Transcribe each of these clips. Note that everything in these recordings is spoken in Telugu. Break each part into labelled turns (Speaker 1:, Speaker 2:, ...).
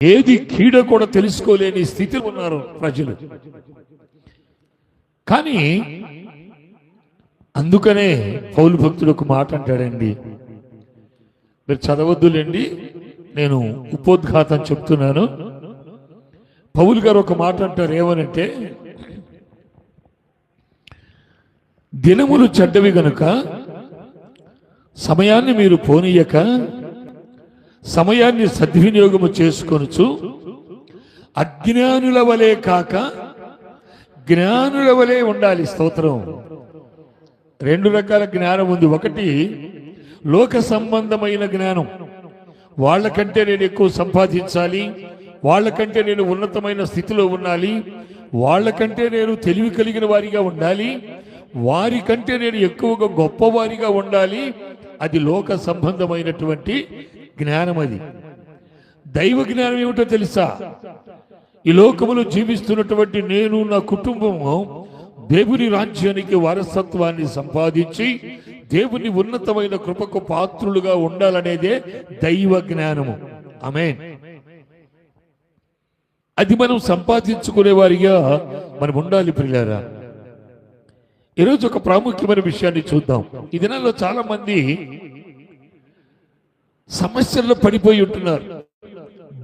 Speaker 1: ఏది కీడ కూడా తెలుసుకోలేని స్థితిలో ఉన్నారు ప్రజలు. కానీ అందుకనే పౌలు భక్తుడు ఒక మాట అంటాడండి, మీరు చదవద్దులేండి, నేను ఉపోద్ఘాతం చెప్తున్నాను. పౌలు గారు ఒక మాట అంటారు, ఏమనంటే, దినములు చెడ్డవి గనుక సమయాన్ని మీరు పోనీయక సమయాన్ని సద్వినియోగము చేసుకొనుచు అజ్ఞానుల వలె కాక జ్ఞానుల వలె ఉండాలి. స్తోత్రం. రెండు రకాల జ్ఞానం ఉంది. ఒకటి లోక సంబంధమైన జ్ఞానం, వాళ్ళకంటే నేను ఎక్కువ సంపాదించాలి, వాళ్ళకంటే నేను ఉన్నతమైన స్థితిలో ఉండాలి, వాళ్ళకంటే నేను తెలివి కలిగిన వారిగా ఉండాలి, వారికంటే నేను ఎక్కువగా గొప్పవారిగా ఉండాలి. అది లోక సంబంధమైనటువంటి జ్ఞానం. అది దైవ జ్ఞానం ఏమిటో తెలుసా? ఈ లోకములో జీవిస్తున్నటువంటి నేను, నా కుటుంబము దేవుని రాజ్యానికి వారసత్వాన్ని సంపాదించి దేవుని ఉన్నతమైన కృపకు పాత్రులుగా ఉండాలనేదే దైవ జ్ఞానము. ఆమేన్. అది మనం సంపాదించుకునే వారిగా మనం ఉండాలి ప్రియులారా. ఈరోజు ఒక ప్రాముఖ్యమైన విషయాన్ని చూద్దాం. ఈ దినాల్లో చాలా మంది సమస్యల్లో పడిపోయి ఉంటున్నారు,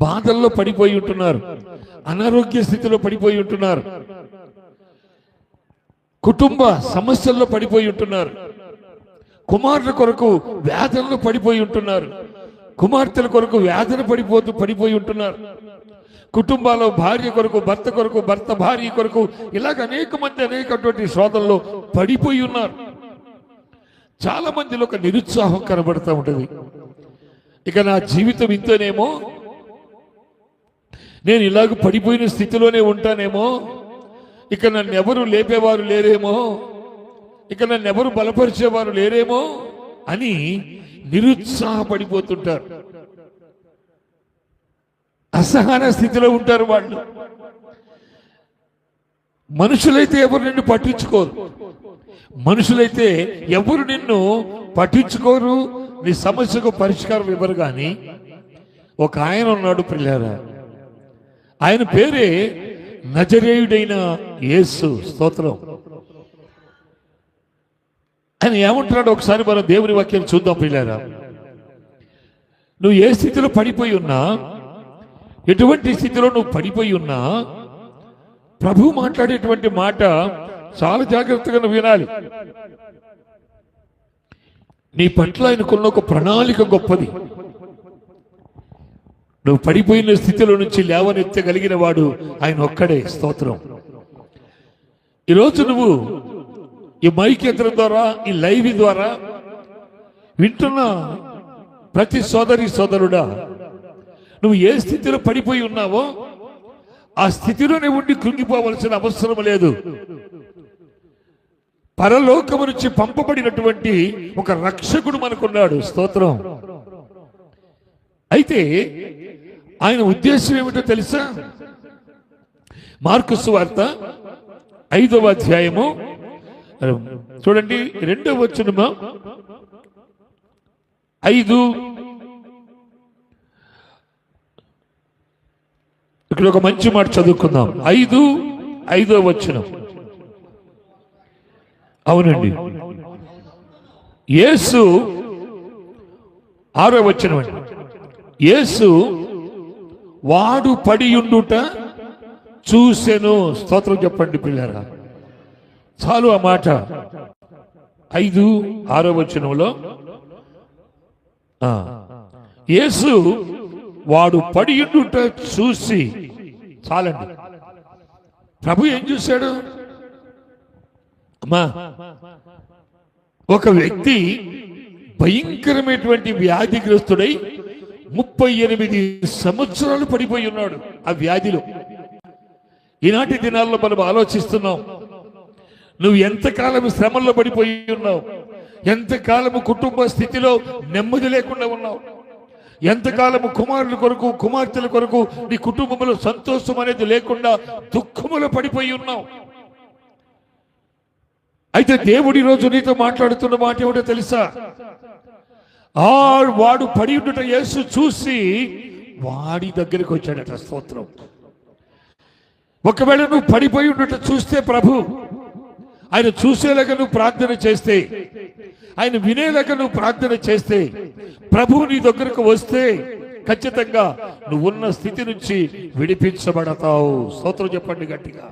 Speaker 1: బాధల్లో పడిపోయి ఉంటున్నారు, అనారోగ్య స్థితిలో పడిపోయి ఉంటున్నారు, కుటుంబ సమస్యల్లో పడిపోయి ఉంటున్నారు, కుమారుల కొరకు వ్యాధుల్లో పడిపోయి ఉంటున్నారు, కుమార్తెల కొరకు వ్యాధులు పడిపోయి ఉంటున్నారు, కుటుంబాల్లో భార్య కొరకు, భర్త కొరకు, భర్త భార్య కొరకు, ఇలాగ అనేక మంది అనేకటువంటి శోధనలో పడిపోయి ఉన్నారు. చాలా మందిలో ఒక నిరుత్సాహం కనబడుతూ ఉంటుంది. ఇక నా జీవితం ఇంతేనేమో, నేను ఇలాగ పడిపోయిన స్థితిలోనే ఉంటానేమో, ఇక నన్ను ఎవరు లేపేవారు లేరేమో, ఇక నన్ను ఎవరు బలపరిచేవారు లేరేమో అని నిరుత్సాహపడిపోతుంటారు. అసహన స్థితిలో ఉంటారు వాళ్ళు. మనుషులైతే ఎవరు నిన్ను పట్టించుకోరు, మనుషులైతే ఎవరు నిన్ను పట్టించుకోరు, నీ సమస్యకు పరిష్కారం ఇవ్వరు. కానీ ఒక ఆయన ఉన్నాడు ప్రియులారా, ఆయన పేరే నజరేయుడైన యేసు. స్తోత్రం. ఆయన ఏమంటున్నాడు ఒకసారి మనం దేవుని వాక్యం చూద్దాం ప్రియులారా. నువ్వు ఏ స్థితిలో పడిపోయి ఉన్నా, ఎటువంటి స్థితిలో నువ్వు పడిపోయి ఉన్నా, ప్రభు మాట్లాడేటువంటి మాట చాలా జాగ్రత్తగా నువ్వు వినాలి. నీ పట్ల ఆయనకున్న ఒక ప్రణాళిక గొప్పది. నువ్వు పడిపోయిన స్థితిలో నుంచి లేవనెత్తగలిగిన వాడు ఆయన ఒక్కడే. స్తోత్రం. ఈరోజు నువ్వు ఈ మైక్ యంత్రం ద్వారా, ఈ లైవ్ ద్వారా వింటున్న ప్రతి సోదరి సోదరుడా, నువ్వు ఏ స్థితిలో పడిపోయి ఉన్నావో ఆ స్థితిలోనే ఉండి కృంగిపోవలసిన అవసరం లేదు. పరలోకము నుంచి పంపబడినటువంటి ఒక రక్షకుడు మనకున్నాడు. స్తోత్రం. అయితే ఆయన ఉద్దేశం ఏమిటో తెలుసా? మార్కు సువార్త 5వ అధ్యాయము చూడండి, 2వ వచనము. 5 ఇక్కడ ఒక మంచి మాట చదువుకుందాం. 5వ వచనం. అవునండి, యేసు 6వ వచనం అండి. యేసు వాడు పడియుండుట చూసెను. స్తోత్రం చెప్పండి పిల్లరా. చాలు ఆ మాట. 5-6వ వచనంలో యేసు వాడు పడియుండుట చూసి, చాలండి. ప్రభు ఏం చూశాడు అమ్మా? ఒక వ్యక్తి భయంకరమైనటువంటి వ్యాధిగ్రస్తుడై 38 సంవత్సరాలు పడిపోయి ఉన్నాడు ఆ వ్యాధిలో. ఈనాటి దినాల్లో మనం ఆలోచిస్తున్నాం, నువ్వు ఎంతకాలం శ్రమల్లో పడిపోయి ఉన్నావు, ఎంతకాలము కుటుంబ స్థితిలో నెమ్మది లేకుండా ఉన్నావు, ఎంతకాలము కుమారుల కొరకు, కుమార్తెల కొరకు నీ కుటుంబంలో సంతోషం అనేది లేకుండా దుఃఖములో పడిపోయి ఉన్నావు. అయితే దేవుడి రోజు నీతో మాట్లాడుతున్న మాట ఏమిటో తెలుసా? వాడు పడి ఉండుట యేసు చూసి వాడి దగ్గరికి వచ్చాడట. స్తోత్రం. ఒకవేళ నువ్వు పడిపోయి ఉన్నట్టు చూస్తే ప్రభు ఆయన చూసేలాగా నువ్వు ప్రార్థన చేస్తే, ఆయన వినేలాగా నువ్వు ప్రార్థన చేస్తే, ప్రభు నీ దగ్గరకు వస్తే ఖచ్చితంగా నువ్వున్న స్థితి నుంచి విడిపించబడతావు. స్తోత్రం చెప్పండి గట్టిగా.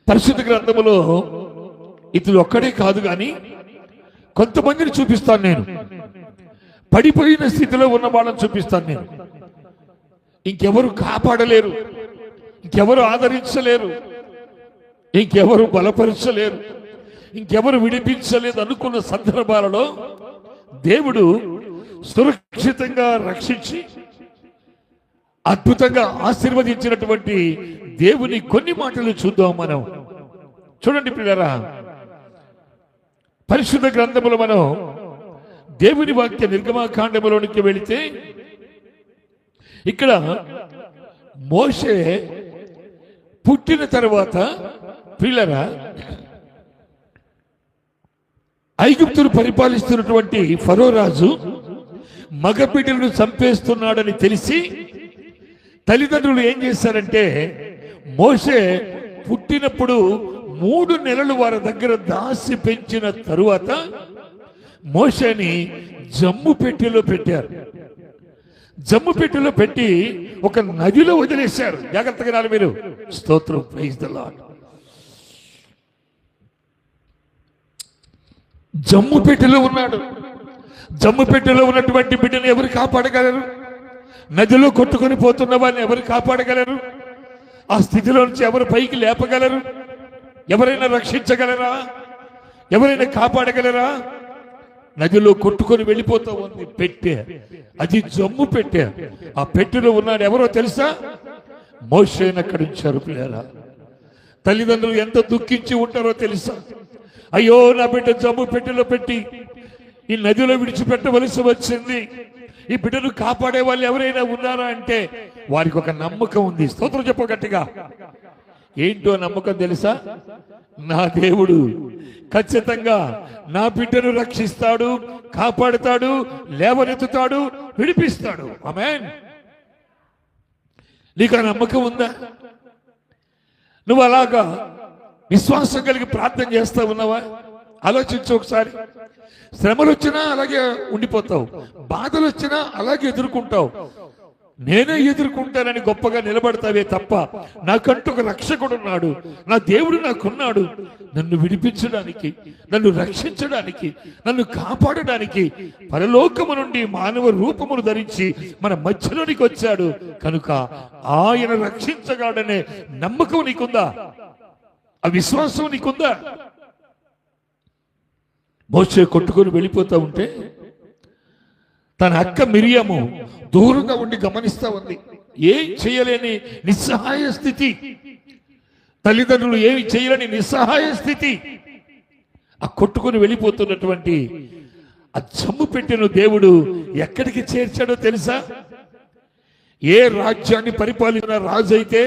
Speaker 1: పరిశుద్ధ గ్రంథములో ఇతడు ఒక్కడే కాదు కానీ కొంతమందిని చూపిస్తాను నేను. పడిపోయిన స్థితిలో ఉన్న వాళ్ళని చూపిస్తాను నేను. ఇంకెవరు కాపాడలేరు, ఇంకెవరు ఆదరించలేరు, ఇంకెవరు బలపరచలేరు, ఇంకెవరు విడిపించలేదు అనుకున్న సందర్భాలలో దేవుడు సురక్షితంగా రక్షించి అద్భుతంగా ఆశీర్వదించినటువంటి దేవుని కొన్ని మాటలు చూద్దాం మనం. చూడండి ప్రియులారా, పరిశుద్ధ గ్రంథములో మనం దేవుని వాక్య నిర్గమకాండములోనికి వెళితే ఇక్కడ మోషే పుట్టిన తర్వాత ప్రియులారా ఐగుప్తును పరిపాలిస్తున్నటువంటి ఫరో రాజు మగబిడ్డలను చంపేస్తున్నాడని తెలిసి తల్లిదండ్రులు ఏం చేశారంటే మోషే పుట్టినప్పుడు 3 నెలలు వారి దగ్గర దాసి పెంచిన తరువాత మోషేని జమ్ము పెట్టెలో పెట్టారు. జమ్ము పెట్టెలో పెట్టి ఒక నదిలో వదిలేశారు. జాగ్రత్తగా నాలు మీరు. స్తోత్రం. Praise the lord. జమ్ము పెట్టెలో ఉన్నాడు. జమ్ము పెట్టెలో ఉన్నటువంటి బిడ్డను ఎవరు కాపాడగలరు? నదిలో కొట్టుకొని పోతున్న వారిని ఎవరు కాపాడగలరు? ఆ స్థితిలో నుంచి ఎవరు పైకి లేపగలరు? ఎవరైనా రక్షించగలరా? ఎవరైనా కాపాడగలరా? నదిలో కొట్టుకొని వెళ్ళిపోతా ఉంది పెట్టె. అది జమ్ము పెట్టె. ఆ పెట్టెలో ఉన్నాడు ఎవరో తెలుసా? మోషేని అక్కడి ఉంచారు. పిల్లరా, తల్లిదండ్రులు ఎంత దుఃఖించి ఉంటారో తెలుసా? అయ్యో, నా బిడ్డ జమ్ము పెట్టెలో పెట్టి ఈ నదిలో విడిచిపెట్టవలసి వచ్చింది. ఈ బిడ్డను కాపాడే వాళ్ళు ఎవరైనా ఉన్నారా అంటే వారికి ఒక నమ్మకం ఉంది. స్తోత్రం చెప్ప గట్టిగా. ఏంటో నమ్మకం తెలుసా? నా దేవుడు ఖచ్చితంగా నా బిడ్డను రక్షిస్తాడు, కాపాడుతాడు, లేవనెత్తుతాడు, విడిపిస్తాడు. ఆమేన్. నీకు ఆ నమ్మకం ఉందా? నువ్వు అలాగా విశ్వాసం కలిగి ప్రార్థన చేస్తా ఉన్నావా? ఆలోచించు ఒకసారి. శ్రమలు వచ్చినా అలాగే ఉండిపోతావు, బాధలు వచ్చినా అలాగే ఎదుర్కొంటావు. నేనే ఎదుర్కొంటానని గొప్పగా నిలబడతావే తప్ప నాకంటూ ఒక రక్షకుడు ఉన్నాడు, నా దేవుడు నాకున్నాడు, నన్ను విడిపించడానికి, నన్ను రక్షించడానికి, నన్ను కాపాడడానికి పరలోకము నుండి మానవ రూపమును ధరించి మన మధ్యలోనికి వచ్చాడు కనుక ఆయన రక్షించగాడనే నమ్మకం నీకుందా? ఆ విశ్వాసం నీకుందా? మోషే కొట్టుకొని వెళ్ళిపోతా ఉంటే తన అక్క మిరియాము దూరంగా ఉండి గమనిస్తా ఉంది. ఏం చేయలేని నిస్సహాయ స్థితి, తల్లిదండ్రులు ఏమి చేయలేని నిస్సహాయ స్థితి. ఆ కొట్టుకొని వెళ్ళిపోతున్నటువంటి ఆ జమ్ము పెట్టెను దేవుడు ఎక్కడికి చేర్చాడో తెలుసా? ఏ రాజ్యాన్ని పరిపాలించిన రాజు అయితే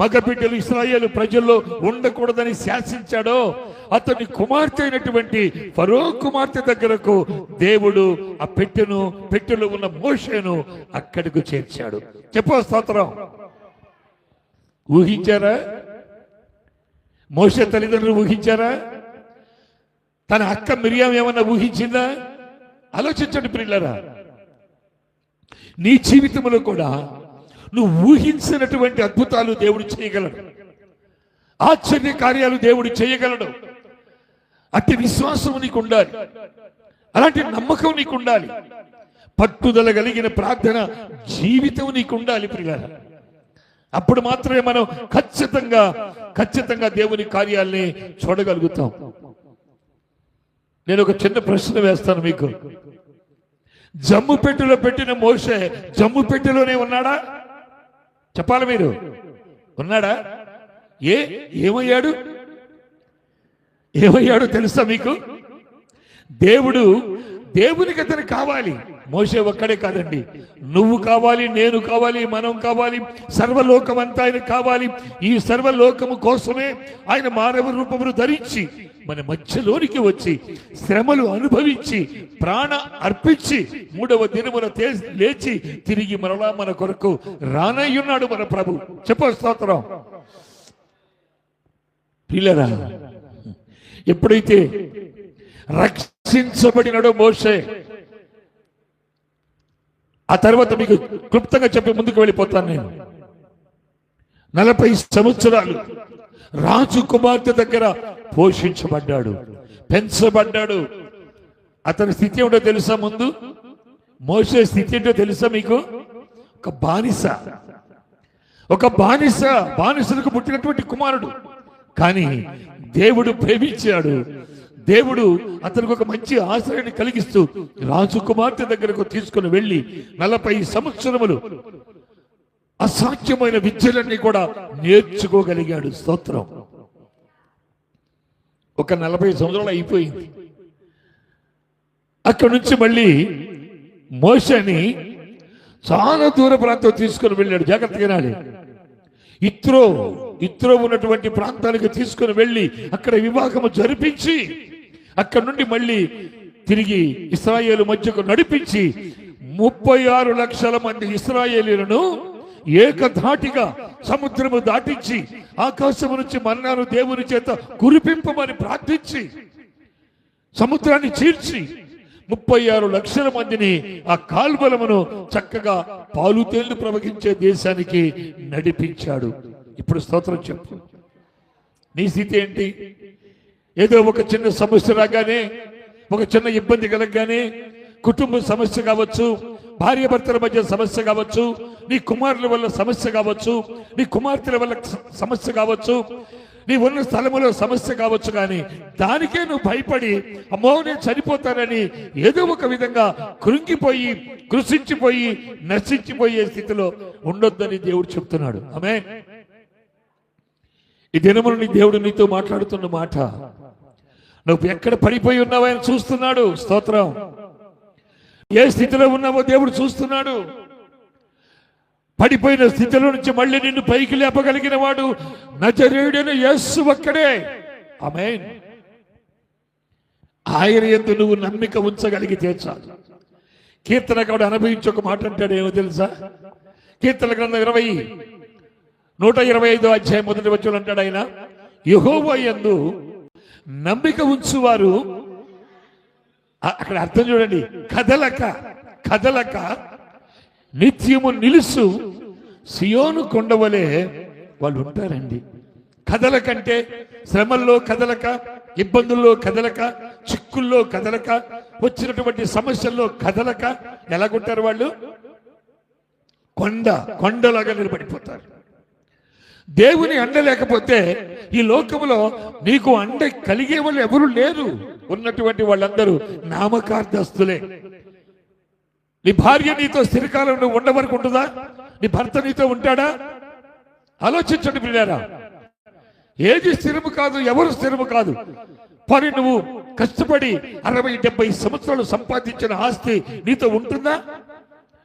Speaker 1: మగబిడ్డలు ఇశ్రాయేలు ప్రజల్లో ఉండకూడదని శాసించాడో అతని కుమార్తె అయినటువంటి ఫరో కుమార్తె దగ్గరకు దేవుడు ఆ పెట్టెలో ఉన్న మోషేను అక్కడికి చేర్చాడు. చెప్పు స్తోత్రం. ఊహించారా? మోషే తల్లిదండ్రులు ఊహించారా? తన అక్క మిరియాం ఏమన్నా ఊహించిందా? ఆలోచించండి ప్రియులారా. నీ జీవితంలో కూడా నువ్వు ఊహించినటువంటి అద్భుతాలు దేవుడు చేయగలడు, ఆశ్చర్య కార్యాలు దేవుడు చేయగలడు. అట్టి విశ్వాసం నీకు ఉండాలి, అలాంటి నమ్మకం నీకు ఉండాలి, పట్టుదల కలిగిన ప్రార్థన జీవితం నీకు ఉండాలి ప్రియులారా. అప్పుడు మాత్రమే మనం ఖచ్చితంగా దేవుని కార్యాల్ని చూడగలుగుతాం. నేను ఒక చిన్న ప్రశ్న వేస్తాను మీకు. జమ్ము పెట్టెలో పెట్టిన మోషే జమ్ము పెట్టెలోనే ఉన్నాడా? చెప్పాలి మీరు. ఉన్నాడా? ఏమయ్యాడు తెలుసా మీకు? దేవునికి అతను కావాలి. మోషే ఒక్కడే కాదండి, నువ్వు కావాలి, నేను కావాలి, మనం కావాలి, సర్వలోకం అంతా ఆయన కావాలి. ఈ సర్వలోకము కోసమే ఆయన మానవ రూపమును ధరించి మన మధ్యలోనికి వచ్చి శ్రమలు అనుభవించి ప్రాణ అర్పించి 3వ దినమున లేచి తిరిగి మరలా మన కొరకు రానయ్యున్నాడు మన ప్రభు. చెప్పు స్తోత్రం. పిల్లరా, ఎప్పుడైతే రక్షించబడినాడో మోషే, ఆ తర్వాత మీకు క్లుప్తంగా చెప్పి ముందుకు వెళ్ళిపోతాను. నేను 40 సంవత్సరాలు రాజు కుమార్తె దగ్గర పోషించబడ్డాడు, పెంచబడ్డాడు. అతని స్థితి ఏమిటో తెలుసా? ముందు మోషే స్థితి ఏంటో తెలుసా మీకు? ఒక బానిసలకు పుట్టినటువంటి కుమారుడు. కానీ దేవుడు ప్రేమించాడు. దేవుడు అతనికి ఒక మంచి ఆశ్రయాన్ని కలిగిస్తూ రాజు కుమార్తె దగ్గరకు తీసుకుని వెళ్ళి 40 సంవత్సరములు అసాధ్యమైన విద్యలన్నీ కూడా నేర్చుకోగలిగాడు. స్తోత్రం. ఒక 40 సంవత్సరాలు అయిపోయింది. అక్కడి నుంచి మళ్ళీ మోషేని చాలా దూర ప్రాంతం తీసుకుని వెళ్ళాడు. జాగ్రత్తగా వినాలి. ఇత్రో ఉన్నటువంటి ప్రాంతానికి తీసుకుని వెళ్ళి అక్కడ వివాహము జరిపించి అక్కడి నుండి మళ్ళీ తిరిగి ఇశ్రాయేలు మధ్యకు నడిపించి 36 లక్షల మంది ఇశ్రాయేలీలను ఏకధాటిగా సముద్రము దాటించి ఆకాశము నుంచి మన్నాను దేవుని చేత కురిపింపమని ప్రార్థించి సముద్రాన్ని చీల్చి 36 లక్షల మందిని ఆ కాల్వలమును చక్కగా పాలు తేళ్లు ప్రవహించే దేశానికి నడిపించాడు. ఇప్పుడు స్తోత్రం చెప్పు. నీ స్థితి ఏంటి? ఏదో ఒక చిన్న సమస్య రాగానే, ఒక చిన్న ఇబ్బంది కలగగానే, కుటుంబ సమస్య కావచ్చు, భార్యాభర్తల మధ్య సమస్య కావచ్చు, నీ కుమారుల వల్ల సమస్య కావచ్చు, నీ కుమార్తెల వల్ల సమస్య కావచ్చు, నీ ఉన్న స్థలములో సమస్య కావచ్చు, కానీ దానికే నువ్వు భయపడి అమ్మో నేను చనిపోతానని ఏదో ఒక విధంగా కృంగిపోయి కృషించిపోయి నశించిపోయే స్థితిలో ఉండొద్దని దేవుడు చెప్తున్నాడు. ఆమేన్. ఈ దినములు నీ దేవుడు నీతో మాట్లాడుతున్న మాట. నువ్వు ఎక్కడ పడిపోయి ఉన్నావో ఆయన చూస్తున్నాడు. స్తోత్రం. ఏ స్థితిలో ఉన్నావో దేవుడు చూస్తున్నాడు. పడిపోయిన స్థితిలో నుంచి మళ్ళీ నిన్ను పైకి లేపగలిగిన వాడు నజరేయుడైన యేసు ఒక్కడే. ఆమేన్. ఆయన యందు నువ్వు నమ్మిక ఉంచగలిగితే చాలు. కీర్తనకారుడు అనుభవించి ఒక మాట అంటాడు, ఏమో తెలుసా? కీర్తన గ్రంథం 125వ అధ్యాయం 1వ వచనం అంటాడు ఆయన, యెహోవా యందు నమ్మిక ఉంచువారు, అక్కడ అర్థం చూడండి, కదలక నిత్యము నిలుసు సియోను కొండవలే వాళ్ళు ఉంటారండి. కదలకంటే శ్రమల్లో కదలక, ఇబ్బందుల్లో కదలక, చిక్కుల్లో కదలక, వచ్చినటువంటి సమస్యల్లో కదలక ఎలాగుంటారు వాళ్ళు? కొండలాగా నిలబడిపోతారు. దేవుని అండ లేకపోతే ఈ లోకంలో నీకు అండ కలిగే వాళ్ళు ఎవరు లేరు. ఉన్నటువంటి వాళ్ళందరూ నామకార్థస్తులే. నీ భార్య నీతో స్థిరకాలం నువ్వు ఉండవరకు ఉంటుందా? నీ భర్త నీతో ఉంటాడా? ఆలోచించండి పిల్లారా. ఏది స్థిరము కాదు, ఎవరు స్థిరము కాదు. పని నువ్వు కష్టపడి 60-70 సంవత్సరాలు సంపాదించిన ఆస్తి నీతో ఉంటుందా?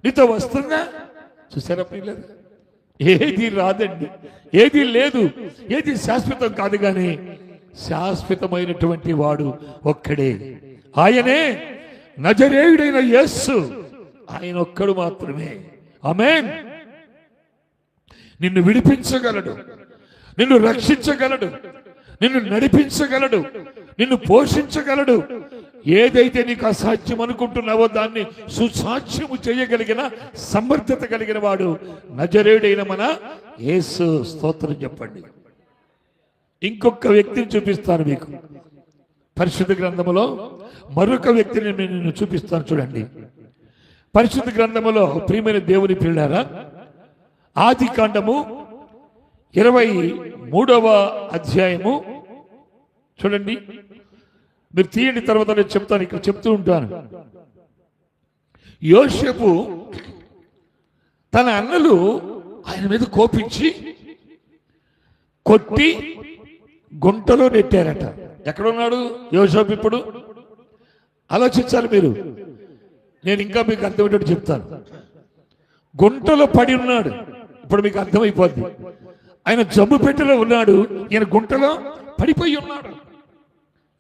Speaker 1: నీతో వస్తుందా? చూసారా పిల్లలు? ఏది రాదండి, ఏది లేదు, ఏది శాశ్వతం కాదు. కానీ శాశ్వతమైనటువంటి వాడు ఒక్కడే, ఆయనే నజరేయుడైన యేసు. ఆయన ఒక్కడు మాత్రమే. ఆమేన్. నిన్ను విడిపించగలడు, నిన్ను రక్షించగలడు, నిన్ను నడిపించగలడు, నిన్ను పోషించగలడు. ఏదైతే నీకు అసాధ్యం అనుకుంటున్నావో దాన్ని సుసాధ్యము చేయగలిగిన సమర్థత కలిగిన వాడు నజరేయుడైన మన యేసు. స్తోత్రం చెప్పండి. ఇంకొక వ్యక్తిని చూపిస్తాను మీకు. పరిశుద్ధ గ్రంథములో మరొక వ్యక్తిని నేను చూపిస్తాను. చూడండి, పరిశుద్ధ గ్రంథములో ప్రియమైన దేవుని పిల్లారా, ఆది కాండము 23వ అధ్యాయము చూడండి. మీరు తీయండి, తర్వాత నేను చెప్తాను. ఇక్కడ చెప్తూ ఉంటాను. యోసేపు తన అన్నలు ఆయన మీద కోపించి కొట్టి గుంటలో నెట్టారట. ఎక్కడున్నాడు యోసేపు ఇప్పుడు? ఆలోచించాలి మీరు. నేను ఇంకా మీకు అర్థమయ్యేటట్టు చెప్తాను. గుంటలో పడి ఉన్నాడు. ఇప్పుడు మీకు అర్థమైపోద్ది. ఆయన జబ్బు పెట్టెలో ఉన్నాడు, ఈయన గుంటలో పడిపోయి ఉన్నాడు.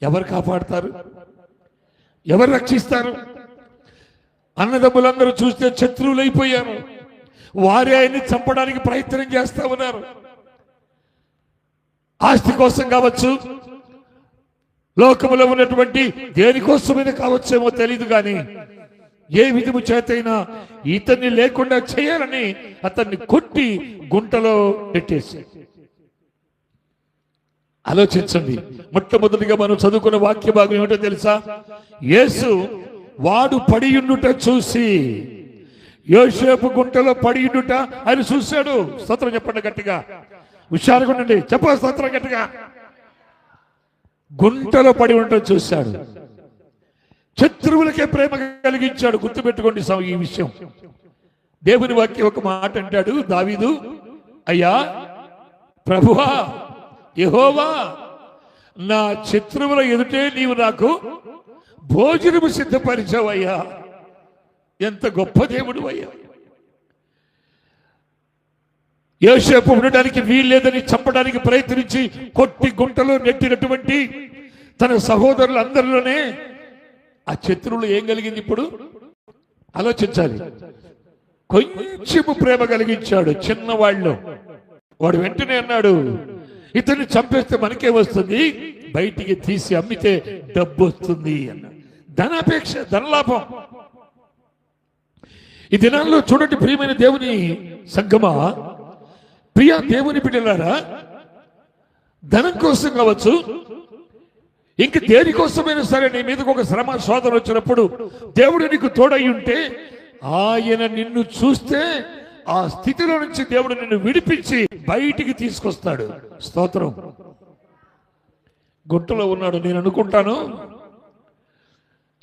Speaker 1: ఎవరు కాపాడతారు? ఎవరు రక్షిస్తారు? అన్నదమ్ములందరూ చూస్తే శత్రువులైపోయారు. వారే ఆయన్ని చంపడానికి ప్రయత్నం చేస్తా ఉన్నారు. ఆస్తి కోసం కావచ్చు, లోకములో ఉన్నటువంటి దేనికోసమైనా కావచ్చేమో తెలియదు, కానీ ఏ విధము చేతైనా ఇతన్ని లేకుండా చేయాలని అతన్ని కొట్టి గుంటలో పెట్టేసి. ఆలోచించండి. మొట్టమొదటిగా మనం చదువుకున్న వాక్య భాగం ఏమిటో తెలుసా? యేసు వాడు పడియుండుట చూసి, యోసేపు గుంటలో పడియుండుట ఆయన చూశాడు. స్తోత్రం చెప్పండి గట్టిగా, హుషారుగా ఉండండి, చెప్ప స్తోత్రం గట్టిగా. గుంటలో పడి ఉండటం చూశాడు. శత్రువులకే ప్రేమ కలిగించాడు. గుర్తుపెట్టుకోండి ఈ విషయం. దేవుని వాక్యం ఒక మాట అంటాడు దావీదు, అయ్యా ప్రభువా యెహోవా, నా శత్రువుల ఎదుటే నీవు నాకు భోజనము సిద్ధపరిచావయ్యా. ఎంత గొప్ప దేవుడు అయ్యా. యోసేపు ఉండడానికి వీల్లేదని చంపడానికి ప్రయత్నించి కొట్టి గుంటలో నెట్టినటువంటి తన సహోదరులందరిలోనే ఆ శత్రువులు ఏం కలిగింది? ఇప్పుడు ఆలోచించాలి. కొంచెము ప్రేమ కలిగించాడు చిన్నవాళ్ళు. వాడు వెంటనే అన్నాడు, ఇతన్ని చంపేస్తే మనకే వస్తుంది, బయటికి తీసి అమ్మితే డబ్బు వస్తుంది అన్నాడు. ధనాపేక్ష, ధనలాభం. ఈ దినాల్లో చూడండి ప్రియమైన దేవుని సంగమా, ప్రియ దేవుని బిడ్డలారా, ధనం కోసం కావచ్చు, ఇంక దేనికోసమైనా సరే నీ మీదకు ఒక శ్రమ శోధన వచ్చినప్పుడు దేవుడు నీకు తోడై ఉంటే ఆయన నిన్ను చూస్తే ఆ స్థితిలో నుంచి దేవుడు నిన్ను విడిపించి బయటికి తీసుకొస్తాడు. స్తోత్రం. గుంటలో ఉన్నాడు. నేను అనుకుంటాను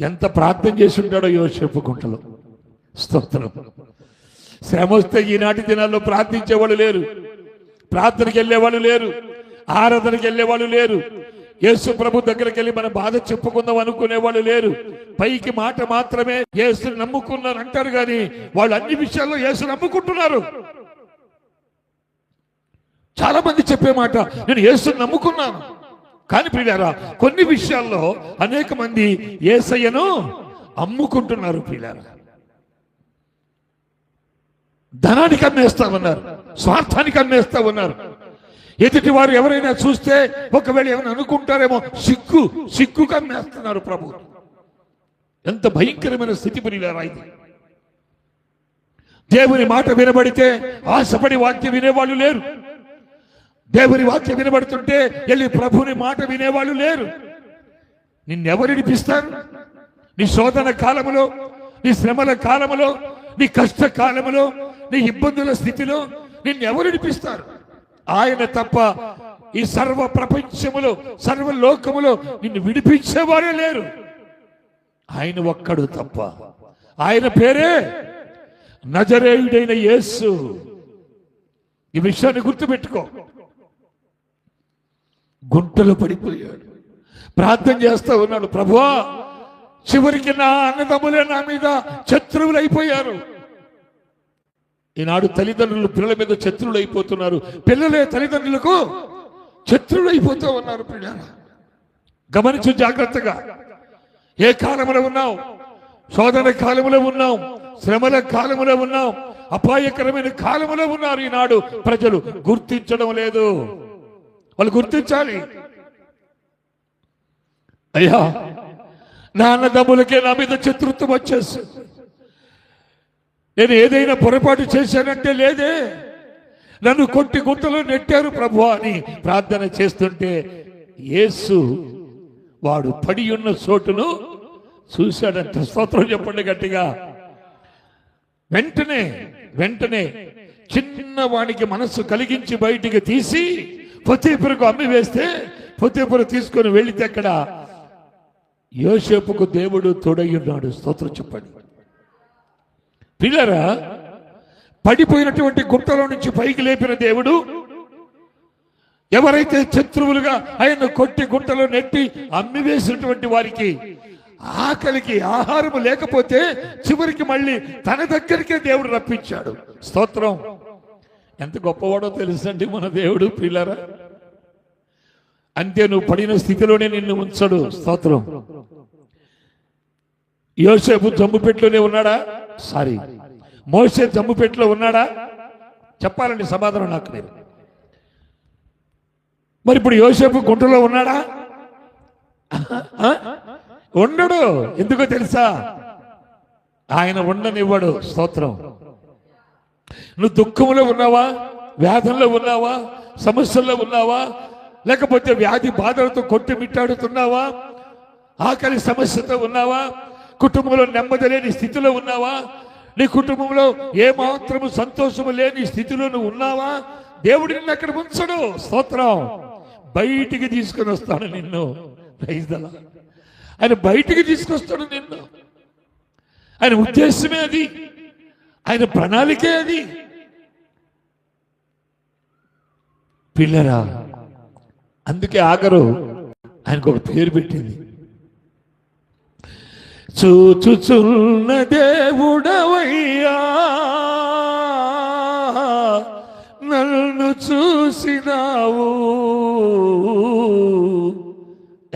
Speaker 1: ఎంత ప్రార్థన చేసి ఉంటాడో యోసేపు గుంటలో. స్తోత్రం. శ్రమ వస్తే ఈనాటి దినాల్లో ప్రార్థించేవాళ్ళు లేరు, ప్రార్థనకి వెళ్ళేవాళ్ళు లేరు, ఆరాధనకి వెళ్ళేవాళ్ళు లేరు, యేసు ప్రభు దగ్గరికి వెళ్ళి మన బాధ చెప్పుకుందాం అనుకునేవాళ్ళు లేరు. పైకి మాట మాత్రమే యేసుని నమ్ముకున్నారు అంటారు, కానీ వాళ్ళు అన్ని విషయాల్లో యేసుని నమ్ముకుంటున్నారు. చాలా మంది చెప్పే మాట, నేను యేసుని నమ్ముకున్నాను, కానీ ప్రియులారా కొన్ని విషయాల్లో అనేక మంది యేసయ్యను అమ్ముకుంటున్నారు. ప్రియులారా, ధనానికి అమ్మేస్తా ఉన్నారు, స్వార్థానికి అమ్మేస్తా ఉన్నారు. ఎదుటి వారు ఎవరైనా చూస్తే ఒకవేళ ఏమైనా అనుకుంటారేమో సిగ్గుగా అమ్మేస్తున్నారు ప్రభు. ఎంత భయంకరమైన స్థితి ప్రియులారా ఇది. దేవుని మాట వినబడితే ఆశపడి వాక్యం వినేవాళ్ళు లేరు. దేవుని వాక్యం వినబడుతుంటే వెళ్ళి ప్రభుని మాట వినేవాళ్ళు లేరు. నిన్నెవరు విడిపిస్తారు? నీ శోధన కాలములో, నీ శ్రమల కాలములో, నీ కష్ట కాలములో, నీ ఇబ్బందుల స్థితిలో నిన్నెవరు విడిపిస్తారు? ఆయన తప్ప ఈ సర్వ ప్రపంచములో, సర్వలోకములో నిన్ను విడిపించేవారే లేరు. ఆయన ఒక్కడు తప్ప. ఆయన పేరే నజరేయుడైన యేసు. ఈ విషయాన్ని గుర్తుపెట్టుకో. గుంటలో పడిపోయాడు, ప్రార్థన చేస్తా ఉన్నాడు, ప్రభువా చివరికి నా అన్నదమ్ములే నా మీద శత్రువులు అయిపోయారు. ఈనాడు తల్లిదండ్రులు పిల్లల మీద శత్రువులు అయిపోతున్నారు, పిల్లలే తల్లిదండ్రులకు శత్రువులు అయిపోతూ ఉన్నారు. పిల్లలు గమనించు జాగ్రత్తగా. ఏ కాలంలో ఉన్నాం? శోధన కాలంలో ఉన్నాం, శ్రమల కాలంలో ఉన్నాం, అపాయకరమైన కాలంలో ఉన్నారు. ఈనాడు ప్రజలు గుర్తించడం లేదు. వాళ్ళు గుర్తించాలి. అయ్యా నా అన్నదమ్ములకే నా మీద శత్రుత్వం వచ్చేసి, నేను ఏదైనా పొరపాటు చేశానంటే లేదే, నన్ను కొట్టి గుంటలో నెట్టారు ప్రభు అని ప్రార్థన చేస్తుంటే యేసు వాడు పడి ఉన్న చోటును చూశాడంట. స్తోత్రం చెప్పండి గట్టిగా. వెంటనే చిన్నవానికి మనస్సు కలిగించి బయటికి తీసి పొతీఫరుకు అమ్మి వేస్తే పొతీఫరు తీసుకొని వెళితే అక్కడ యోసేపుకు దేవుడు తోడయ్యున్నాడు. స్తోత్రం చెప్పండి. పిల్లరా, పడిపోయినటువంటి గుంటలో నుంచి పైకి లేపిన దేవుడు, ఎవరైతే శత్రువులుగా ఆయన కొట్టి గుంటలో నెట్టి అమ్మి వేసినటువంటి వారికి ఆకలికి ఆహారము లేకపోతే చివరికి మళ్ళీ తన దగ్గరికే దేవుడు రప్పించాడు. స్తోత్రం. ఎంత గొప్పవాడో తెలుసండి మన దేవుడు. పిల్లరా, అంతే, నువ్వు పడిన స్థితిలోనే నిన్ను ఉంచడు. స్తోత్రం. యోసేపు జమ్ముపెట్టులోనే ఉన్నాడా? సారీ, మోషే జమ్ముపెట్టులో ఉన్నాడా? చెప్పాలండి సమాధానం నాకు మీరు. మరి ఇప్పుడు యోసేపు గుంటలో ఉన్నాడా? ఉండడు. ఎందుకో తెలుసా? ఆయన ఉండనివ్వడు. స్తోత్రం. నువ్వు దుఃఖంలో ఉన్నావా, వ్యాధంలో ఉన్నావా, సమస్యల్లో ఉన్నావా, లేకపోతే వ్యాధి బాధలతో కొట్టుమిట్టాడుతున్నావా, ఆకలి సమస్యతో ఉన్నావా, కుటుంబంలో నెమ్మది లేని స్థితిలో ఉన్నావా, నీ కుటుంబంలో ఏమాత్రము సంతోషము లేని స్థితిలో నువ్వు ఉన్నావా, దేవుడు నిన్ను అక్కడ ఉంచడు. స్తోత్రం. బయటికి తీసుకొని వస్తాడు నిన్ను. ఆయన బయటికి తీసుకొస్తాడు నిన్ను. ఆయన ఉద్దేశమే అది, ఆయన ప్రణాళికే అది. పిల్లరా, అందుకే ఆగరు ఆయనకు ఒక పేరు పెట్టింది, చూచుచున్న దేవుడవయ్యా నన్ను చూసినావు.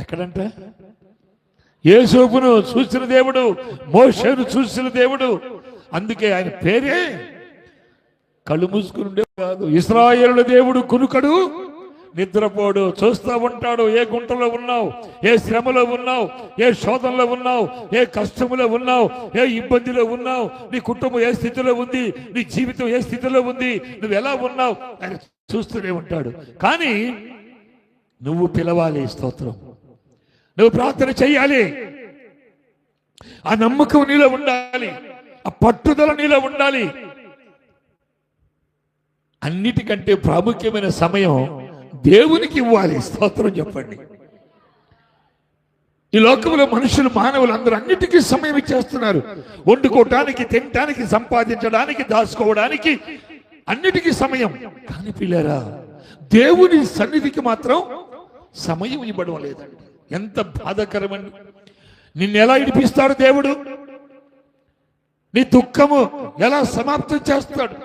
Speaker 1: ఎక్కడంట? యోసేపును చూసిన దేవుడు, మోషేను చూసిన దేవుడు. అందుకే ఆయన పేరే కళ్ళు మూసుకుని ఉండేవాడు కాదు. ఇశ్రాయేలుల దేవుడు కునుకడు, నిద్రపోడు, చూస్తూ ఉంటాడు. ఏ గుంటలో ఉన్నావు, ఏ శ్రమలో ఉన్నావు, ఏ శోధనలో ఉన్నావు, ఏ కష్టములో ఉన్నావు, ఏ ఇబ్బందిలో ఉన్నావు, నీ కుటుంబం ఏ స్థితిలో ఉంది, నీ జీవితం ఏ స్థితిలో ఉంది, నువ్వు ఎలా ఉన్నావు ఆయన చూస్తూనే ఉంటాడు. కానీ నువ్వు పిలవాలి. స్తోత్రం. నువ్వు ప్రార్థన చెయ్యాలి. ఆ నమ్మకం నీలో ఉండాలి, ఆ పట్టుదల నీలో ఉండాలి. అన్నిటికంటే ప్రాముఖ్యమైన సమయం దేవునికి ఇవ్వాలి. స్తోత్రం చెప్పండి. ఈ లోకంలో మనుషులు, మానవులు అందరూ అన్నిటికీ సమయం ఇచ్చేస్తున్నారు. వండుకోవటానికి, తినటానికి, సంపాదించడానికి, దాచుకోవడానికి, అన్నిటికీ సమయం. కానీ పిల్లరా, దేవుని సన్నిధికి మాత్రం సమయం ఇవ్వడం లేదండి. ఎంత బాధాకరమండి. నిన్ను ఎలా ఇడిపిస్తాడు దేవుడు? నీ దుఃఖము ఎలా సమాప్తం చేస్తాడు?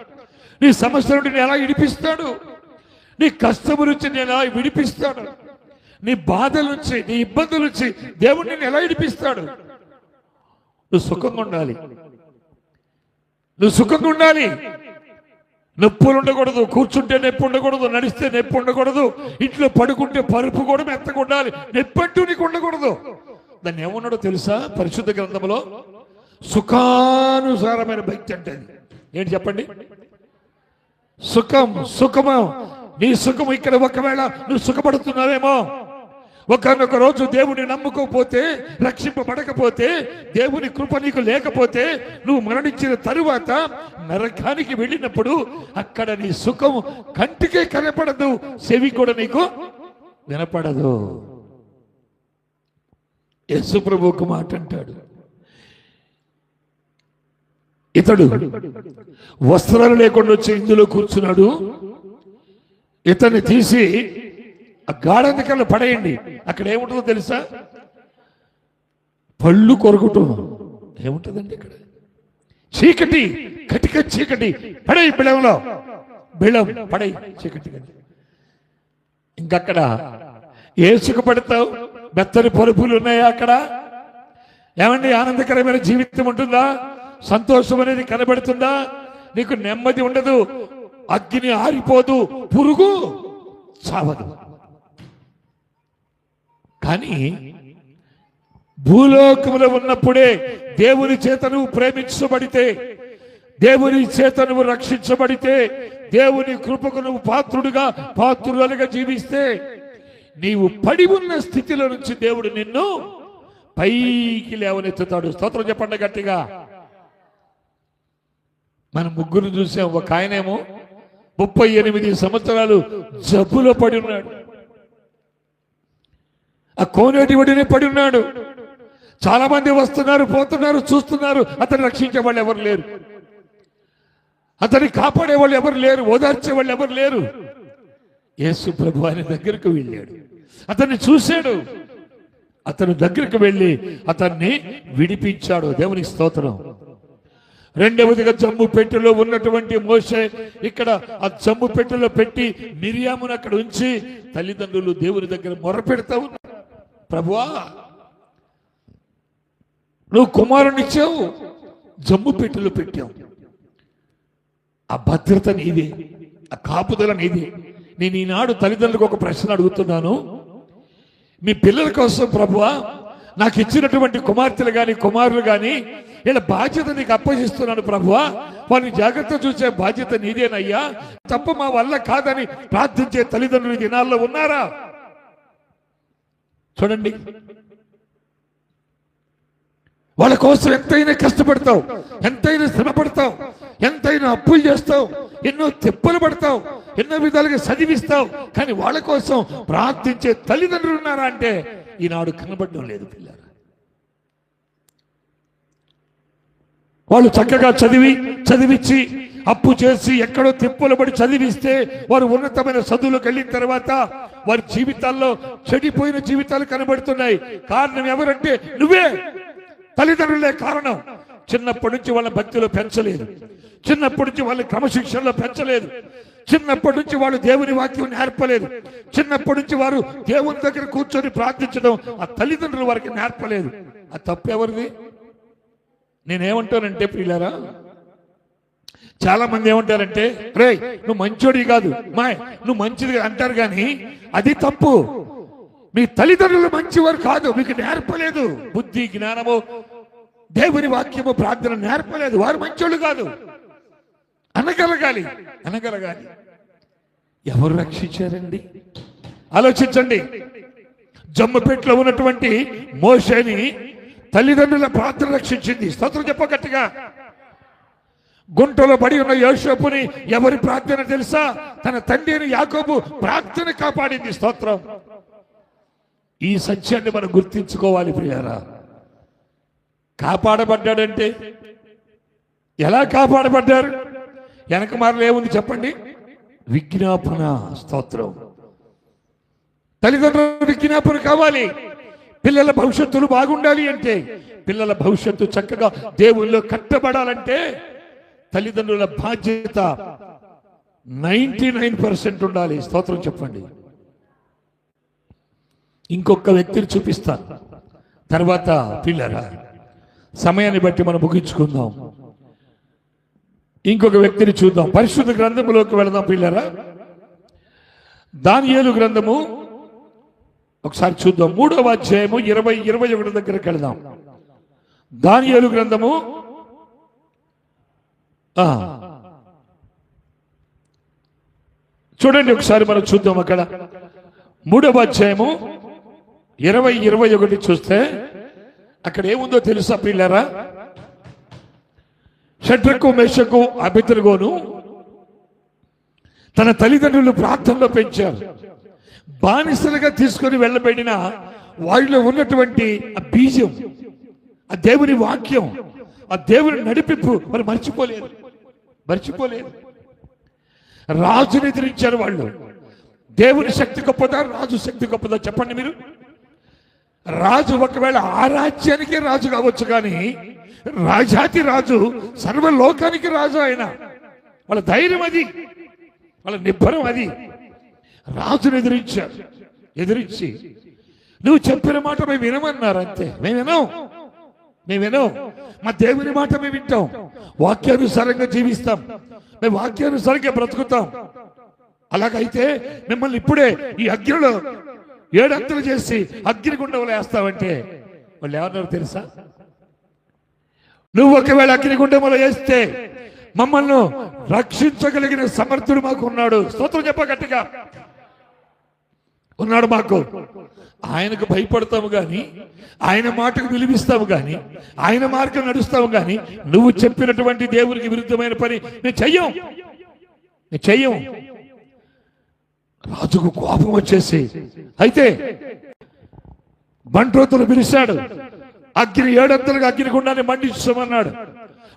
Speaker 1: నీ సమస్య నుండి ఎలా ఇడిపిస్తాడు? నీ కష్టము నుంచి నేను ఎలా విడిపిస్తాడు? నీ బాధల నుంచి, నీ ఇబ్బందుల నుంచి దేవుడు నిన్ను ఎలా ఇడిపిస్తాడు? నువ్వు సుఖంగా ఉండాలి. నువ్వు సుఖంగా ఉండాలి. నొప్పులు ఉండకూడదు, కూర్చుంటే నొప్పి ఉండకూడదు, నడిస్తే నొప్పి ఉండకూడదు, ఇంట్లో పడుకుంటే పరుపు కూడా మెత్తగా ఉండాలి. నొప్పంటూ నీకు ఉండకూడదు. దాన్ని ఏమన్నాడో తెలుసా? పరిశుద్ధ గ్రంథంలో సుఖానుసారమైన భక్తి అంటే ఏంటి చెప్పండి? సుఖం, సుఖము. నీ సుఖము ఇక్కడ ఒకవేళ నువ్వు సుఖపడుతున్నావేమో, ఒకనొక రోజు దేవుని నమ్ముకోకపోతే, రక్షింపబడకపోతే, దేవుని కృప నీకు లేకపోతే, నువ్వు మరణించిన తరువాత నరకానికి వెళ్ళినప్పుడు అక్కడ నీ సుఖం కంటికే కనపడదు, చెవి కూడా నీకు వినపడదు. యేసు ప్రభువు ఒక మాట అంటాడు, ఇతడు వస్త్రాలు లేకుండా వచ్చి ఇందులో కూర్చున్నాడు, ఇతన్ని తీసి ఆ గాఢంధకరలో పడేయండి. అక్కడ ఏముంటుందో తెలుసా? పళ్ళు కొరకటం. ఏముంటుందండి అక్కడ? చీకటి, కటిక చీకటి. పడేయి బిళంలో, బిళం పడేయి చీకటి. ఇంకక్కడ ఏ సుఖపడతావు? మెత్తని పరుపులు ఉన్నాయా అక్కడ? ఏమండి, ఆనందకరమైన జీవితం ఉంటుందా? సంతోషం అనేది కనబడుతుందా? నీకు నెమ్మది ఉండదు, అగ్ని ఆరిపోదు, పురుగు చావదు. కానీ భూలోకములో ఉన్నప్పుడే దేవుని చేత నువ్వు ప్రేమించబడితే, దేవుని చేత నువ్వు రక్షించబడితే, దేవుని కృపకు నువ్వు పాత్రులుగా జీవిస్తే, నీవు పడి ఉన్న స్థితిలో నుంచి దేవుడు నిన్ను పైకి లేవనెత్తుతాడు. స్తోత్రం చెప్పండి గట్టిగా. మనం ముగ్గురు చూసాం. ఒక ఆయనేమో 38 సంవత్సరాలు జబ్బులో పడి ఉన్నాడు. ఆ కోనేటి ఒడినే పడి ఉన్నాడు. చాలా మంది వస్తున్నారు, పోతున్నారు, చూస్తున్నారు. అతను రక్షించే వాళ్ళు ఎవరు లేరు, అతన్ని కాపాడే వాళ్ళు ఎవరు లేరు, ఓదార్చే వాళ్ళు ఎవరు లేరు. యేసు ప్రభు ఆయన దగ్గరకు వెళ్ళాడు, అతన్ని చూశాడు, అతను దగ్గరకు వెళ్ళి అతన్ని విడిపించాడు. దేవునికి స్తోత్రం. రెండవదిగా జమ్ము పెట్టెలో ఉన్నటువంటి మోషే ఇక్కడ ఆ జమ్ము పెట్టెలో పెట్టి మిరియామును అక్కడ ఉంచి తల్లిదండ్రులు దేవుని దగ్గర మొరపెడతా ఉన్నారు. ప్రభువా, నువ్వు కుమారునిచ్చావు, జమ్ము పెట్టెలో పెట్టావు, ఆ భద్రత నీదే, ఆ కాపుదల నీదే. నేను ఈనాడు తల్లిదండ్రులకు ఒక ప్రశ్న అడుగుతున్నాను. మీ పిల్లల కోసం ప్రభువా నాకు ఇచ్చినటువంటి కుమార్తెలు గాని కుమారులు గాని వీళ్ళ బాధ్యత నీకు అప్పగిస్తున్నాను ప్రభువా, వాళ్ళని జాగ్రత్త చూసే బాధ్యత నీదేనయ్యా, తప్ప మా వల్ల కాదని ప్రార్థించే తల్లిదండ్రులు ఈ దినాల్లో ఉన్నారా? చూడండి, వాళ్ళ కోసం ఎంతైనా కష్టపడతావు, ఎంతైనా శ్రమ పడతావు, ఎంతైనా అప్పులు చేస్తావు, ఎన్నో తిప్పలు పడతావు, ఎన్నో విధాలుగా చదివిస్తావు, కానీ వాళ్ళ కోసం ప్రార్థించే తల్లిదండ్రులు ఉన్నారా అంటే ఈనాడు కనబడడం లేదు. పిల్లలు వాళ్ళు చక్కగా చదివించి అప్పు చేసి ఎక్కడో తిప్పలు పడి చదివిస్తే వారు ఉన్నతమైన చదువులకు వెళ్ళిన తర్వాత వారి జీవితాల్లో చెడిపోయిన జీవితాలు కనబడుతున్నాయి. కారణం ఎవరంటే నువ్వే, తల్లిదండ్రులే కారణం. చిన్నప్పటి నుంచి వాళ్ళ భక్తిలో పెంచలేదు, చిన్నప్పటి నుంచి వాళ్ళ క్రమశిక్షణలో పెంచలేదు, చిన్నప్పటి నుంచి వాళ్ళు దేవుని వాక్యం నేర్పలేదు, చిన్నప్పటి నుంచి వారు దేవుని దగ్గర కూర్చొని ప్రార్థించడం ఆ తల్లిదండ్రులు వారికి నేర్పలేదు. ఆ తప్పు ఎవరిది? నేనేమంటానంటే ప్రియులారా, చాలా మంది ఏమంటారంటే రే నువ్వు మంచోడి కాదు, నువ్వు మంచిది అంటారు, కానీ అది తప్పు. మీ తల్లిదండ్రులు మంచివారు కాదు, మీకు నేర్పలేదు, బుద్ధి జ్ఞానము దేవుని వాక్యము ప్రార్థన నేర్పలేదు, వారు మంచోళ్ళు కాదు. అనగలగాలి. ఎవరు రక్షించారండి? ఆలోచించండి. జమ్ముపేటలో ఉన్నటువంటి మోషేని తల్లిదండ్రుల ప్రార్థన రక్షించింది. స్తోత్రం చెప్ప గట్టిగా. గుంటలో పడి ఉన్న యోసేపుని ఎవరి ప్రార్థన తెలుసా? తన తండ్రి అయిన యాకోబు ప్రార్థన కాపాడింది. స్తోత్రం. ఈ సత్యాన్ని మనం గుర్తించుకోవాలి ప్రియారా. కాపాడబడ్డాడంటే ఎలా కాపాడబడ్డారు? వెనక మార్లు ఏముంది చెప్పండి? విజ్ఞాపన. స్తోత్రం. తల్లిదండ్రుల విజ్ఞాపన కావాలి. పిల్లల భవిష్యత్తులు బాగుండాలి అంటే, పిల్లల భవిష్యత్తు చక్కగా దేవుల్లో కట్టబడాలంటే తల్లిదండ్రుల బాధ్యత 99% ఉండాలి. స్తోత్రం చెప్పండి. ఇంకొక వ్యక్తిని చూపిస్తాను, తర్వాత పిల్లరా సమయాన్ని బట్టి మనం ముగించుకుందాం. ఇంకొక వ్యక్తిని చూద్దాం. పరిశుద్ధ గ్రంథములోకి వెళదాం పిల్లరా. దానియేలు గ్రంథము ఒకసారి చూద్దాం. 3వ అధ్యాయము 20-21 దగ్గరికి వెళదాం. దానియేలు గ్రంథము చూడండి ఒకసారి మనం చూద్దాం. అక్కడ 3వ అధ్యాయము 20-21 చూస్తే అక్కడ ఏముందో తెలుసా పిల్లరా? షడ్రకు మేషకు అబేద్నెగోను తన తల్లిదండ్రులు ప్రార్థనలో పెంచారు. బానిసలుగా తీసుకొని వెళ్ళబడిన వాళ్ళలో ఉన్నటువంటి ఆ బీజం, ఆ దేవుని వాక్యం, ఆ దేవుని నడిపింపు మరి మర్చిపోలేదు. రాజుని ఎదిరించారు వాళ్ళు. దేవుని శక్తి గొప్పదా, రాజు శక్తి గొప్పదా చెప్పండి మీరు? రాజు ఒకవేళ ఆ రాజ్యానికి రాజు కావచ్చు, కానీ రాజాతి రాజు సర్వలోకానికి రాజు. ఆయన వాళ్ళ ధైర్యం అది, వాళ్ళ నిబ్బరం అది. రాజును ఎదిరించి నువ్వు చెప్పిన మాట మేము వినమన్నారు. అంతే, మేము వినం. మా దేవుని మాట మేము వింటాం, వాక్యానుసారంగా జీవిస్తాం, మేము వాక్యానుసారంగా బ్రతుకుతాం. అలాగైతే మిమ్మల్ని ఇప్పుడే ఈ అగ్నిలో 7 అంతలు చేసి అగ్నిగుండంలో వేస్తావంటే వాళ్ళు ఏమన్నారు తెలుసా? నువ్వు ఒకవేళ అగ్నిగుండంలో వేస్తే మమ్మల్ని రక్షించగలిగిన సమర్థుడు మాకు ఉన్నాడు. స్తోత్రం చెప్ప గట్టిగా. ఉన్నాడు మాకు. ఆయనకు భయపడతాము కానీ, ఆయన మాటకు విలువిస్తాము కానీ, ఆయన మార్గం నడుస్తాము కానీ, నువ్వు చెప్పినటువంటి దేవునికి విరుద్ధమైన పని నేను చెయ్యం. రాజుకు కోపం వచ్చేసి అయితే బంట్రోతులు పిలిచాడు. అగ్ని 7 అంతలుగా అగ్నిగుండాన్ని మండించమన్నాడు.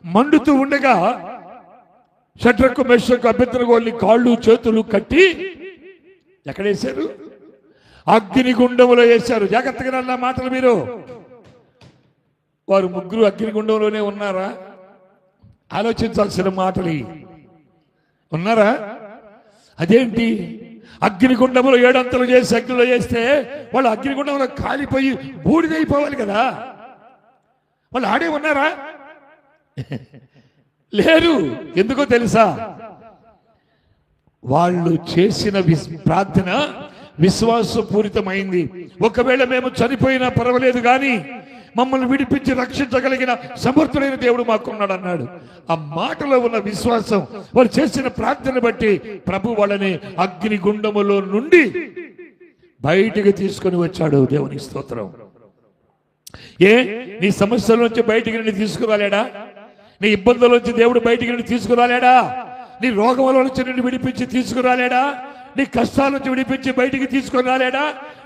Speaker 1: మండుతూ ఉండగా షడ్రకు మేషకు అబేద్నెగోని కాళ్ళు చేతులు కట్టి ఎక్కడేశారు? అగ్నిగుండంలో వేశారు. జాగ్రత్తగా అన్న మాటలు మీరు. వారు ముగ్గురు అగ్నిగుండంలోనే ఉన్నారా? ఆలోచించాల్సిన మాటలు ఉన్నారా? అదేంటి, అగ్నిగుండంలో 7 అంతలు చేసి అగ్నిలో చేస్తే వాళ్ళు అగ్నిగుండంలో కాలిపోయి బూడిదైపోవాలి కదా. వాళ్ళు ఆడే ఉన్నారా? లేరు. ఎందుకో తెలుసా? వాళ్ళు చేసిన ప్రార్థన విశ్వాసపూరితమైంది. ఒకవేళ మేము చనిపోయినా పర్వాలేదు కానీ మమ్మల్ని విడిపించి రక్షించగలిగిన సమర్థుడైన దేవుడు మాకున్నాడు అన్నాడు. ఆ మాటలో ఉన్న విశ్వాసం, వారు చేసిన ప్రార్థన బట్టి ప్రభు వాళ్ళని అగ్నిగుండములో నుండి బయటికి తీసుకొని వచ్చాడు. దేవునికి స్తోత్రం. నీ సమస్యల నుంచి బయటికి నిన్ను తీసుకురాలేడా? నీ ఇబ్బందుల నుంచి దేవుడు బయటికి నిన్ను తీసుకురాలేడా? నీ రోగముల నుంచి నిన్ను విడిపించి తీసుకురాలేడా? నీ కష్టాల నుంచి విడిపించి బయటికి తీసుకొని రాలేడా?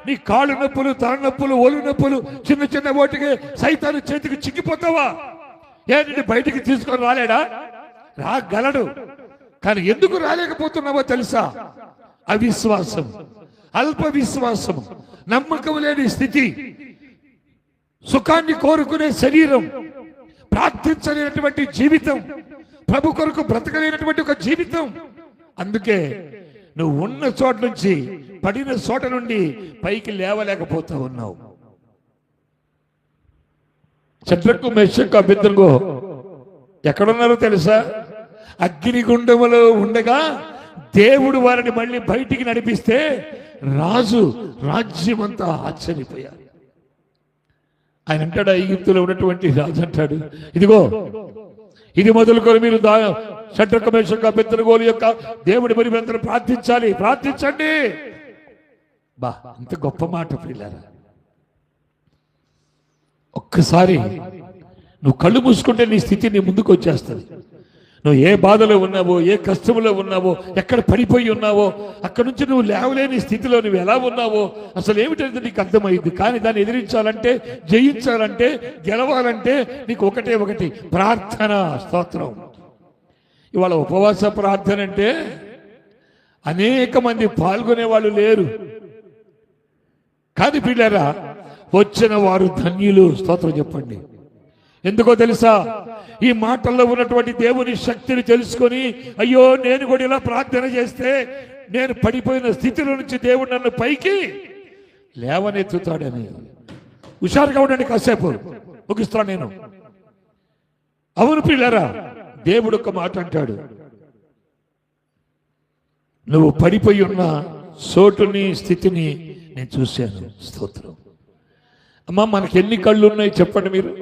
Speaker 1: నీ కాళ్ళు నొప్పులు, తల నొప్పులు, ఒళ్ళు నొప్పులు, చిన్న చిన్న ఓటికి సైతాను చేతికి చిక్కిపోతావా? నిన్ను బయటికి తీసుకొని రాలేడా? రాగలడు. కానీ ఎందుకు రాలేకపోతున్నావో తెలుసా? అవిశ్వాసం, అల్ప విశ్వాసం, నమ్మకం లేని స్థితి, సుఖాన్ని కోరుకునే శరీరం, ప్రార్థించలేనటువంటి జీవితం, ప్రభు కొరకు బ్రతకలేనటువంటి ఒక జీవితం. అందుకే నువ్వు ఉన్న చోట నుంచి, పడిన చోట నుండి పైకి లేవలేకపోతా ఉన్నావు. షద్రకు మెషకు అబేద్నెగో ఎక్కడున్నారో తెలుసా? అగ్నిగుండములో ఉండగా దేవుడు వారిని మళ్ళీ బయటికి నడిపిస్తే రాజు రాజ్యమంతా ఆశ్చర్యపోయారు. ఆయన అంటాడు, ఈజిప్తులో ఉన్నటువంటి రాజు అంటాడు, ఇదిగో ఇది మొదలుకొని మీరు షడ్రకు మెషకు అబేద్నెగోల యొక్క దేవుడి మరి అందరూ ప్రార్థించాలి, ప్రార్థించండి. బా, ఇంత గొప్ప మాట ప్రియులారా. ఒక్కసారి నువ్వు కళ్ళు మూసుకుంటే నీ స్థితి నీ ముందుకు వచ్చేస్తుంది. నువ్వు ఏ బాధలో ఉన్నావో, ఏ కష్టంలో ఉన్నావో, ఎక్కడ పడిపోయి ఉన్నావో, అక్కడ నుంచి నువ్వు లేవలేని స్థితిలో నువ్వు ఎలా ఉన్నావో అసలు ఏమిటంటే నీకు అర్థమైంది. కానీ దాన్ని ఎదిరించాలంటే, జయించాలంటే, గెలవాలంటే నీకు ఒకటి ప్రార్థన. స్తోత్రం. ఇవాళ ఉపవాస ప్రార్థన అంటే అనేక మంది పాల్గొనే వాళ్ళు లేరు. కానీ పిల్లరా, వచ్చిన వారు ధన్యులు. స్తోత్రం చెప్పండి. ఎందుకో తెలుసా? ఈ మాటల్లో ఉన్నటువంటి దేవుని శక్తిని తెలుసుకొని, అయ్యో నేను కూడా ఇలా ప్రార్థన చేస్తే నేను పడిపోయిన స్థితిలో నుంచి దేవుడు నన్ను పైకి లేవనెత్తుతాడని. హుషారుగా ఉండండి, కాసేపు ముగిస్తాను నేను. అవును పిల్లరా, దేవుడు ఒక మాట అంటాడు, నువ్వు పడిపోయి ఉన్న చోటుని, స్థితిని నేను చూశాను. స్తోత్రం. అమ్మా, మనకి ఎన్ని కళ్ళు ఉన్నాయి చెప్పండి మీరు?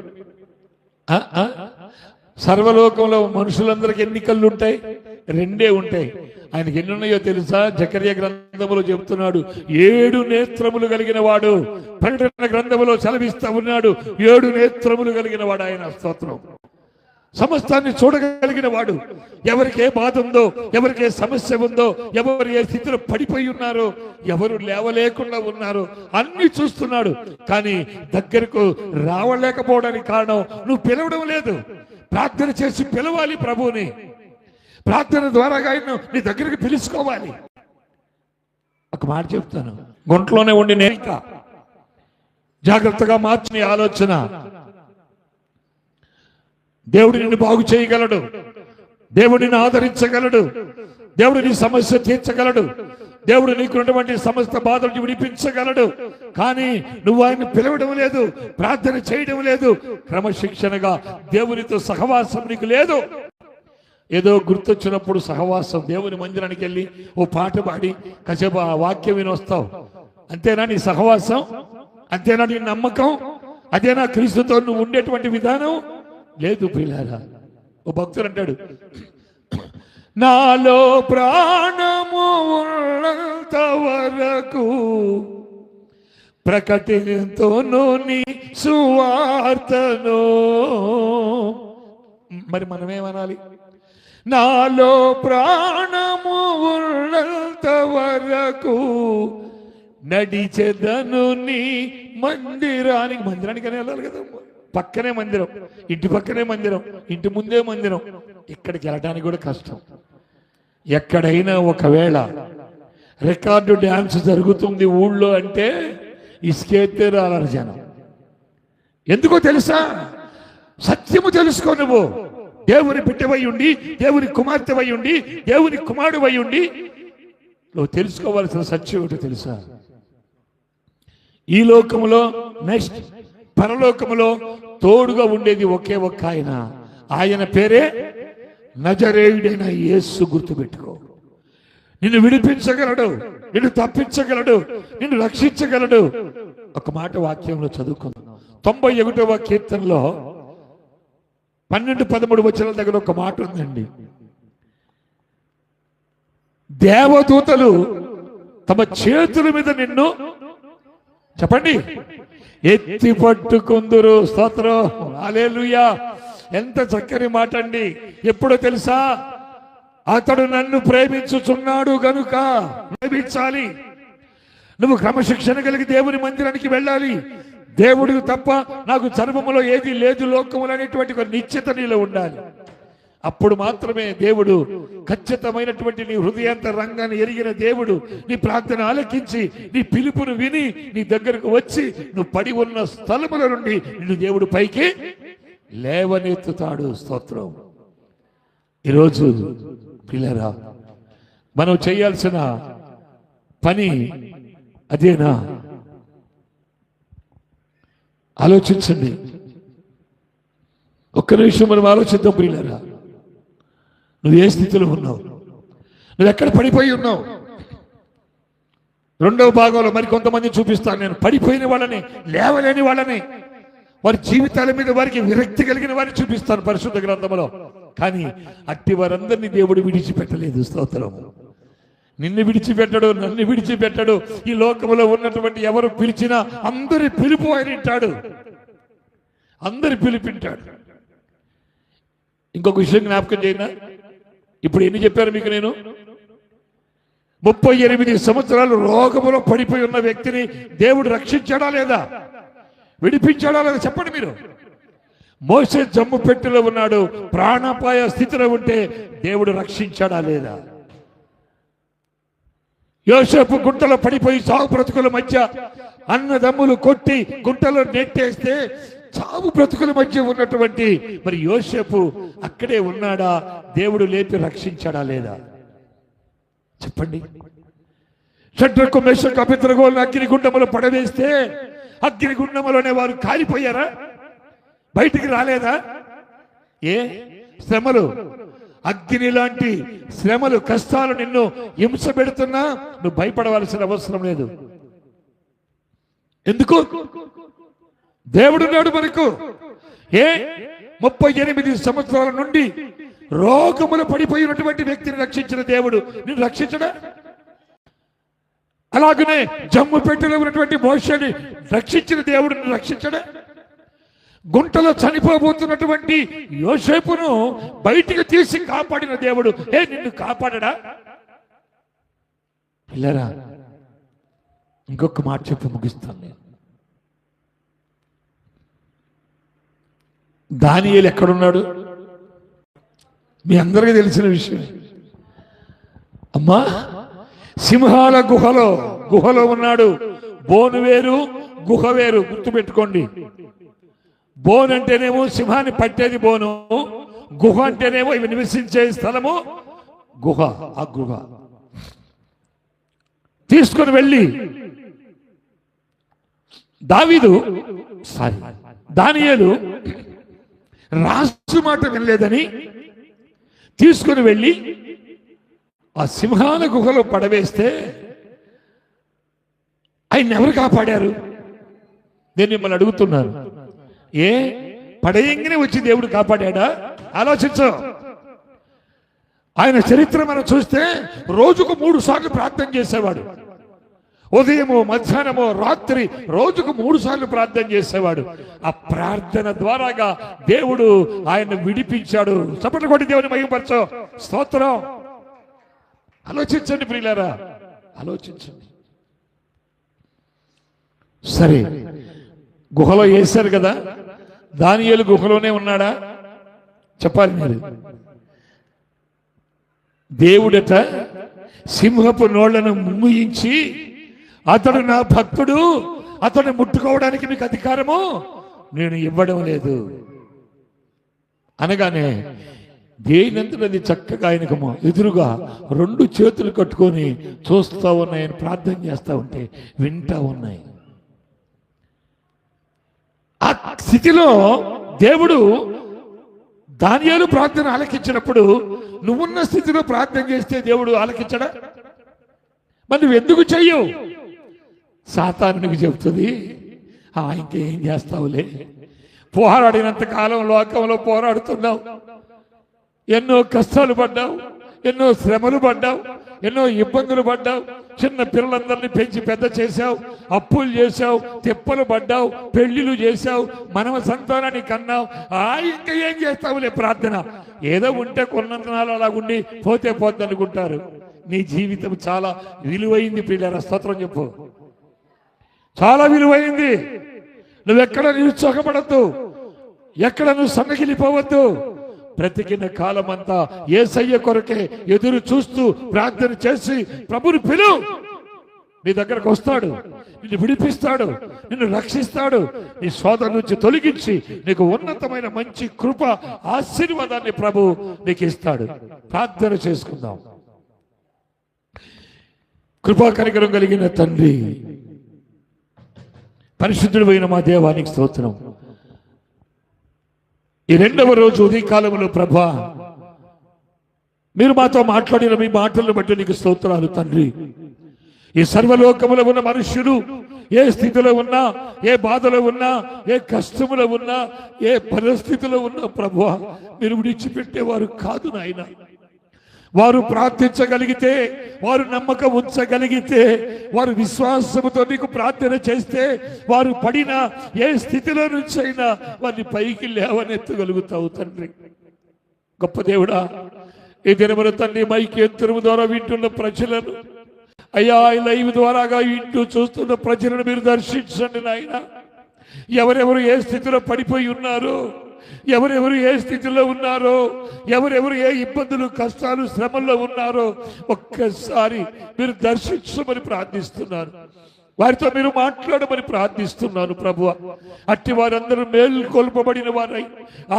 Speaker 1: సర్వలోకంలో మనుషులందరికి ఎన్ని కళ్ళు ఉంటాయి? 2 ఉంటాయి. ఆయనకి ఎన్ని ఉన్నాయో తెలుసా? జకర్యా గ్రంథములో చెబుతున్నాడు, 7 నేత్రములు కలిగిన వాడు. ప్రకటన గ్రంథములో సెలవిస్తా ఉన్నాడు, 7 నేత్రములు కలిగిన వాడు ఆయన. స్తోత్రం. సమస్తాన్ని చూడగలిగిన వాడు. ఎవరికి ఏ బాధ ఉందో, ఎవరికి ఏ సమస్య ఉందో, ఎవరు ఏ స్థితిలో పడిపోయి ఉన్నారో, ఎవరు లేవలేకుండా ఉన్నారో అన్ని చూస్తున్నాడు. కానీ దగ్గరకు రావలేకపోవడానికి కారణం నువ్వు పిలవడం లేదు. ప్రార్థన చేసి పిలవాలి ప్రభువుని. ప్రార్థన ద్వారా ఆయన నీ దగ్గరికి పిలుచుకోవాలి. ఒక మాట చెప్తాను, గుంట్లోనే ఉండి నేను ఇంకా జాగ్రత్తగా మార్చిన ఆలోచన. దేవుడు నిన్ను బాగు చేయగలడు, దేవుడు నిన్ను ఆదరించగలడు, దేవుడు నీ సమస్య తీర్చగలడు, దేవుడు నీకున్నటువంటి సమస్త బాధలను విడిపించగలడు. కానీ నువ్వు ఆయన పిలవడం లేదు, ప్రార్థన చేయడం లేదు, క్రమశిక్షణగా దేవునితో సహవాసం నీకు లేదు. ఏదో గుర్తొచ్చినప్పుడు సహవాసం, దేవుని మందిరానికి వెళ్ళి ఓ పాట పాడి కాసేపు ఆ వాక్యం విని వస్తావు. అంతేనా నీ సహవాసం? అంతేనా నీ నమ్మకం? అదేనా క్రీస్తుతో నువ్వు ఉండేటువంటి విధానం? లేదు ప్రియులారా. ఓ భక్తుడు అంటాడు, నాలో ప్రాణము ఉన్నంత వరకు ప్రకటింతును నీ సువార్తను. మరి మనమేమనాలి? నాలో ప్రాణము ఉన్నంత వరకు నడిచెదను నీ మందిరానికి. మందిరానికనే వెళ్ళాలి కదా, పక్కనే మందిరం, ఇంటి పక్కనే మందిరం, ఇంటి ముందే మందిరం. ఇక్కడికి వెళ్ళడానికి కూడా కష్టం. ఎక్కడైనా ఒకవేళ రికార్డు డ్యాన్స్ జరుగుతుంది ఊళ్ళో అంటే ఇసుకెత్తే రాలరు జనం. ఎందుకో తెలుసా? సత్యము తెలుసుకో. నువ్వు దేవుని బిడ్డవై ఉండి, దేవుని కుమార్తెవై ఉండి, దేవుని కుమారుడువై ఉండి నువ్వు తెలుసుకోవాల్సిన సత్యం ఏమిటో తెలుసా? ఈ లోకములో నెక్స్ట్ పరలోకములో తోడుగా ఉండేది ఒకే ఒక్క ఆయన. ఆయన పేరే నజరేయుడైన యేసు. గుర్తుపెట్టుకో. నిన్ను విడిపించగలడు, నిన్ను తప్పించగలడు, నిన్ను రక్షించగలడు. ఒక మాట వాక్యంలో చదువుకుందాం. 91వ కీర్తనలో 12-13 వచనాల దగ్గర ఒక మాట ఉందండి. దేవదూతలు తమ చేతుల మీద నిన్ను చెప్పండి ఎత్తి పట్టుకుందురు. స్తోత్రం, హల్లెలూయా. ఎంత చక్కని మాట అండి. ఎప్పుడో తెలుసా? అతడు నన్ను ప్రేమించుచున్నాడు గనుక ప్రేమించాలి. నువ్వు క్రమశిక్షణ కలిగి దేవుని మందిరానికి వెళ్ళాలి. దేవుడు తప్ప నాకు సర్వములో ఏది లేదు లోకములు అనేటువంటి ఒక నిశ్చిత నీలో ఉండాలి. అప్పుడు మాత్రమే దేవుడు ఖచ్చితమైనటువంటి నీ హృదయాంతరంగాన్ని ఎరిగిన దేవుడు నీ ప్రార్థన ఆలకించి నీ పిలుపును విని నీ దగ్గరకు వచ్చి నువ్వు పడి ఉన్న స్థలముల నుండి నిన్ను దేవుడు పైకి లేవనెత్తుతాడు. స్తోత్రం. ఈరోజు పిల్లరా, మనం చేయాల్సిన పని అదేనా? ఆలోచించండి. ఒక్క నిమిషం మనం ఆలోచిద్దాం ప్రియులారా. నువ్వు ఏ స్థితిలో ఉన్నావు? నువ్వు ఎక్కడ పడిపోయి ఉన్నావు? రెండవ భాగంలో మరి కొంతమంది చూపిస్తాను నేను. పడిపోయిన వాళ్ళని, లేవలేని వాళ్ళని, వారి జీవితాల మీద వారికి విరక్తి కలిగిన వారిని చూపిస్తాను పరిశుద్ధ గ్రంథంలో. కానీ అట్టి వారందరినీ దేవుడు విడిచిపెట్టలేదు. స్తోత్రం. నిన్ను విడిచిపెట్టడు, నన్ను విడిచిపెట్టడు. ఈ లోకంలో ఉన్నటువంటి ఎవరు పిలిచినా అందరి పిలుపు ఆయన వింటాడు, అందరి పిలిపింటాడు. ఇంకొక విషయం జ్ఞాపకం చేయనా? ఇప్పుడు ఎన్ని చెప్పారు మీకు నేను? 38 సంవత్సరాలు రోగములో పడిపోయి ఉన్న వ్యక్తిని దేవుడు రక్షించాడా లేదా? విడిపించాడా లేదా? చెప్పండి మీరు. మోషే జమ్ము పెట్టెలో ఉన్నాడు, ప్రాణాపాయ స్థితిలో ఉంటే దేవుడు రక్షించాడా లేదా? యోసేపు గుంటలో పడిపోయి చావు బ్రతుకుల మధ్య అన్నదమ్ములు కొట్టి గుంటలో నెట్టేస్తే చావు బ్రతుకుల మధ్య ఉన్నటువంటి మరి యోసేపు అక్కడే ఉన్నాడా? దేవుడు లేపి రక్షించాడా లేదా? చెప్పండి. షడ్రకు మేషకు అబేద్నెగోలను అగ్నిగుండములో పడవేస్తే అగ్నిగుండములోనే వారు కాలిపోయారా? బయటికి రాలేదా? ఏ శ్రమలు, అగ్ని లాంటి శ్రమలు, కష్టాలు నిన్ను హింస పెడుతున్నా నువ్వు భయపడవలసిన అవసరం లేదు. ఎందుకు? దేవుడు నాడు మనకు. 38 సంవత్సరాల నుండి రోగములు పడిపోయినటువంటి వ్యక్తిని రక్షించిన దేవుడు నిన్ను రక్షించడా? అలాగనే జమ్ము పెట్టెలో ఉన్నటువంటి మోషేని రక్షించిన దేవుడు నిన్ను రక్షించడా? గుంటలో చనిపోబోతున్నటువంటి యోసేపును బయటికి తీసి కాపాడిన దేవుడు నిన్ను కాపాడడా? పిల్లరా, ఇంకొక మాట చెప్పి ముగిస్తాను నేను. దానియేలు ఎక్కడున్నాడు? మీ అందరికీ తెలిసిన విషయం. అమ్మా, సింహాల గుహలో ఉన్నాడు. బోను వేరు, గుహ వేరు. గుర్తుపెట్టుకోండి. బోన్ అంటేనేమో సింహాన్ని పట్టేది బోను, గుహ అంటేనేమో ఇవి నివసించే స్థలము గుహ. ఆ గుహ తీసుకుని వెళ్ళి దానియేలు రాజు మాట వినలేదని తీసుకుని వెళ్ళి ఆ సింహాల గుహలో పడవేస్తే ఆయన ఎవరు కాపాడారు? నేను మిమ్మల్ని అడుగుతున్నాను. పడేయంగానే వచ్చి దేవుడు కాపాడా? ఆలోచించు. ఆయన చరిత్ర మనం చూస్తే రోజుకు 3 సార్లు ప్రార్థన చేసేవాడు. ఉదయము, మధ్యాహ్నము, రాత్రి రోజుకు 3 సార్లు ప్రార్థన చేసేవాడు. ఆ ప్రార్థన ద్వారాగా దేవుడు ఆయన విడిపించాడు. చప్పట్లు కొట్టి దేవుని మహిమపరచు. స్తోత్రం. ఆలోచించండి ప్రియులారా, ఆలోచించండి. సరే, గుహలో వేశారు కదా, దానియేలు గుహలోనే ఉన్నాడా? చెప్పాలి మీరు. దేవుడట సింహపు నోళ్లను మూయించి, అతడు నా భక్తుడు, అతను ముట్టుకోవడానికి మీకు అధికారము నేను ఇవ్వడం లేదు. అనగానే దేనంతది చక్కగా ఆయనకు ఎదురుగా 2 చేతులు కట్టుకొని చూస్తూ ఉన్నాయని ప్రార్థన చేస్తూ ఉంటే వింటా ఉన్నాయి. ఆ స్థితిలో దేవుడు దానియేలు ప్రార్థన ఆలకించినప్పుడు నువ్వున్న స్థితిలో ప్రార్థన చేస్తే దేవుడు ఆలకించడా? మరి నువ్వు ఎందుకు చెయ్యవు? సాతానునికి చెబుతుంది, ఇంకేం చేస్తావులే, పోరాడినంత కాలం లోకంలో పోరాడుతున్నావు, ఎన్నో కష్టాలు పడ్డావు, ఎన్నో శ్రమలు పడ్డావు, ఎన్నో ఇబ్బందులు పడ్డావు, చిన్న పిల్లలందరినీ పెంచి పెద్ద చేశావు, అప్పులు చేశావు, తిప్పలు పడ్డావు, పెళ్లిళ్ళు చేశావు, మనవ సంతానాన్ని కన్నావు, ఇంకా ఏం చేస్తావులే ప్రార్థన, ఏదో ఉంటే కొన్నంతనాలు అలాగుండి పోతే పోద్ది అనుకుంటారు. నీ జీవితం చాలా విలువైంది ప్రియులారా, స్తోత్రం చెప్పు. చాలా విలువైంది. నువ్వెక్కడ నిరుత్సాహపడద్దు, ఎక్కడ నువ్వు సన్నగిలిపోవద్దు. బ్రతికిన కాలం అంతా యేసయ్య కొరకే ఎదురు చూస్తూ ప్రార్థన చేసి ప్రభుని పిలువు. నీ దగ్గరకు వస్తాడు, నిన్ను విడిపిస్తాడు, నిన్ను రక్షిస్తాడు, నీ శోధన నుంచి తొలగించి నీకు ఉన్నతమైన మంచి కృప ఆశీర్వాదాన్ని ప్రభు నీకు ఇస్తాడు. ప్రార్థన చేసుకుందాం. కృపా కనికరం కలిగిన తండ్రి, పరిశుద్ధుడైన మా దేవానికి స్తోత్రం. ఈ 2వ రోజు ఉదయకాలంలో ప్రభా మీరు మాతో మాట్లాడిన మీ మాటలను బట్టి నీకు స్తోత్రాలు తండ్రి. ఈ సర్వలోకములో ఉన్న మనుష్యులు ఏ స్థితిలో ఉన్నా, ఏ బాధలో ఉన్నా, ఏ కష్టములో ఉన్నా, ఏ పరిస్థితిలో ఉన్నా ప్రభువా మీరు విడిచిపెట్టేవారు కాదు నాయన. వారు ప్రార్థించగలిగితే, వారు నమ్మకం ఉంచగలిగితే, వారు విశ్వాసముతో నీకు ప్రార్థన చేస్తే వారు పడిన ఏ స్థితిలో నుంచి అయినా వారిని పైకి లేవనెత్తగలుగుతావు తండ్రి. గొప్ప దేవుడా, ఈ దినమున తండ్రి మైక్ యంత్రము ద్వారా వింటున్న ప్రజలను అయ్యా, లైవ్ ద్వారాగా వింటూ చూస్తున్న ప్రజలను మీరు దర్శించండి నాయన. ఎవరెవరు ఏ స్థితిలో పడిపోయి ఉన్నారో, ఎవరెవరు ఏ స్థితిలో ఉన్నారో, ఎవరెవరు ఏ ఇబ్బందులు కష్టాలు శ్రమల్లో ఉన్నారో ఒక్కసారి మీరు దర్శించమని ప్రార్థిస్తున్నాను. వారితో మీరు మాట్లాడమని ప్రార్థిస్తున్నాను ప్రభువ. అట్టి వారందరూ మేల్కొల్పబడిన వారై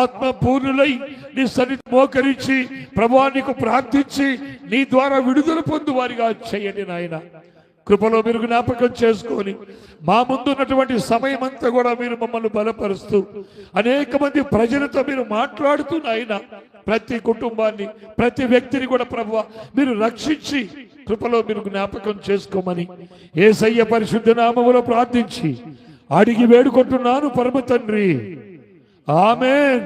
Speaker 1: ఆత్మ పూర్ణులై నీ సన్నిధి మోకరించి ప్రభువా నీకు ప్రార్థించి నీ ద్వారా విడుదల పొందు వారిగా చేయండి నాయన. కృపలో మీరు జ్ఞాపకం చేసుకొని మా ముందున్నటువంటి సమయం అంతా కూడా మీరు మమ్మల్ని బలపరుస్తూ అనేక మంది ప్రజలతో మీరు మాట్లాడుతూ నాయన ప్రతి కుటుంబాన్ని, ప్రతి వ్యక్తిని కూడా ప్రభువా మీరు రక్షించి కృపలో మీరు జ్ఞాపకం చేసుకోమని యేసయ్య పరిశుద్ధ నామములో ప్రార్థించి అడిగి వేడుకుంటున్నాను పరమ తండ్రి. ఆమేన్.